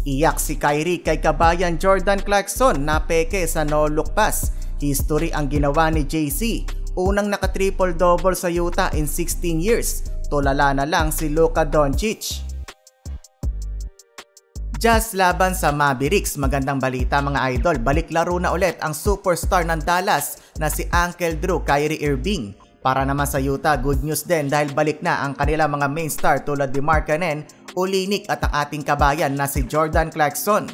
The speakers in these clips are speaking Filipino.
Iyak si Kyrie kay kabayan Jordan Clarkson na peke sa no-look pass. History ang ginawa ni JC. Unang naka-triple-double sa Utah in 16 years. Tulala na lang si Luka Doncic. Jazz laban sa Mavericks. Magandang balita mga idol. Balik laro na ulit ang superstar ng Dallas na si Uncle Drew, Kyrie Irving. Para naman sa Utah, good news din dahil balik na ang kanilang mga main star tulad ni Markkanen, Olynyk at ang ating kabayan na si Jordan Clarkson.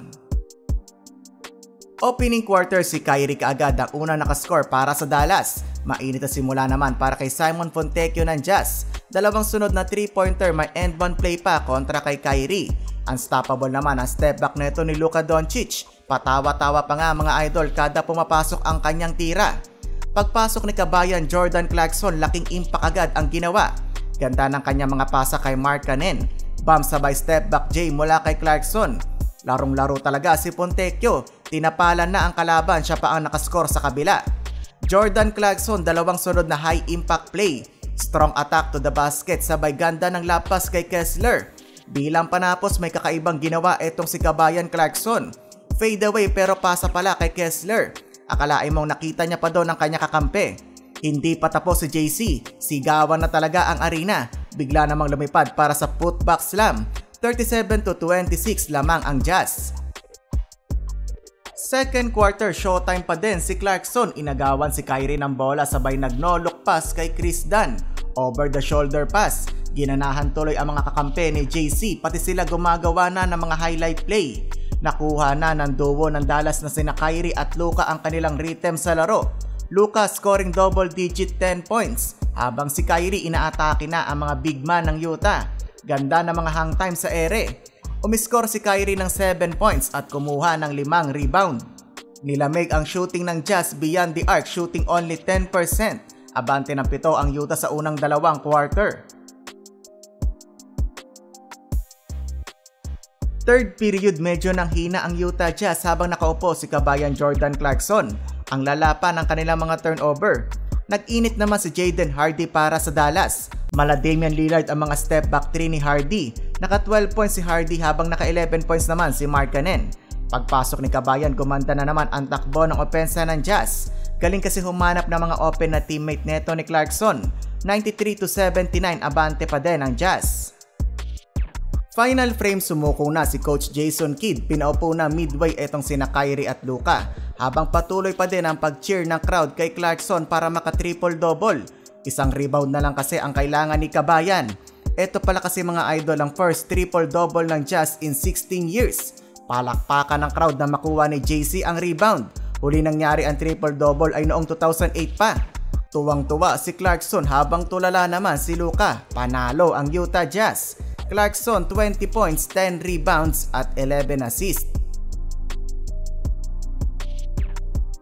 Opening quarter si Kyrie kaagad ang unang nakascore para sa Dallas. Mainit na simula naman para kay Simon Fontecchio ng Jazz. Dalawang sunod na 3-pointer may end one play pa kontra kay Kyrie. Unstoppable naman ang step back neto ni Luka Doncic. Patawa-tawa pa nga mga idol kada pumapasok ang kanyang tira. Pagpasok ni kabayan Jordan Clarkson, laking impact agad ang ginawa. Ganda ng kanyang mga pasa kay Markkanen. Bam sabay step back J mula kay Clarkson. Larong-laro talaga si Fontecchio. Tinapalan na ang kalaban, siya pa ang nakascore sa kabila. Jordan Clarkson, dalawang sunod na high impact play. Strong attack to the basket sabay ganda ng lapas kay Kessler. Bilang panapos may kakaibang ginawa etong si kabayan Clarkson. Fade away pero pasa pala kay Kessler. Akalain mong nakita niya pa doon ang kanya kakampi. Hindi pa tapos si JC. Sigawan na talaga ang arena. Bigla namang lumipad para sa putback slam. 37-26 lamang ang Jazz. Second quarter, showtime pa din si Clarkson. Inagawan si Kyrie ng bola sabay nag-no-look pass kay Chris Dunn. Over the shoulder pass. Ginanahan tuloy ang mga kakampi ni JC. Pati sila gumagawa na ng mga highlight play. Nakuha na ng duo ng Dallas na sina Kyrie at Luka ang kanilang rhythm sa laro. Luka scoring double-digit 10 points habang si Kyrie inaatake na ang mga big man ng Utah. Ganda ng mga hang time sa ere. Umiscore si Kyrie ng 7 points at kumuha ng 5 rebound. Nilamig ang shooting ng Jazz beyond the arc, shooting only 10%. Abante ng 7 ang Utah sa unang dalawang quarter. Third period, medyo nang hina ang Utah Jazz habang nakaupo si kabayan Jordan Clarkson. Ang lalapan ng kanilang mga turnover. Nag-init naman si Jaden Hardy para sa Dallas. Mala Damian Lillard ang mga step back 3 ni Hardy. Naka 12 points si Hardy habang naka 11 points naman si Markkanen. Pagpasok ni kabayan, gumanda na naman ang takbo ng opensa ng Jazz. Galing kasi humanap ng mga open na teammate neto ni Clarkson. 93-79 abante pa din ang Jazz. Final frame, sumuko na si Coach Jason Kidd. Pinaupo na midway etong sina Kyrie at Luka. Habang patuloy pa din ang pag-cheer ng crowd kay Clarkson para maka-triple-double. Isang rebound na lang kasi ang kailangan ni kabayan. Ito pala kasi mga idol ang first triple-double ng Jazz in 16 years. Palakpakan ng crowd na makuha ni JC ang rebound. Huli nangyari ang triple-double ay noong 2008 pa. Tuwang-tuwa si Clarkson habang tulala naman si Luka. Panalo ang Utah Jazz. Clarkson 20 points, 10 rebounds at 11 assists.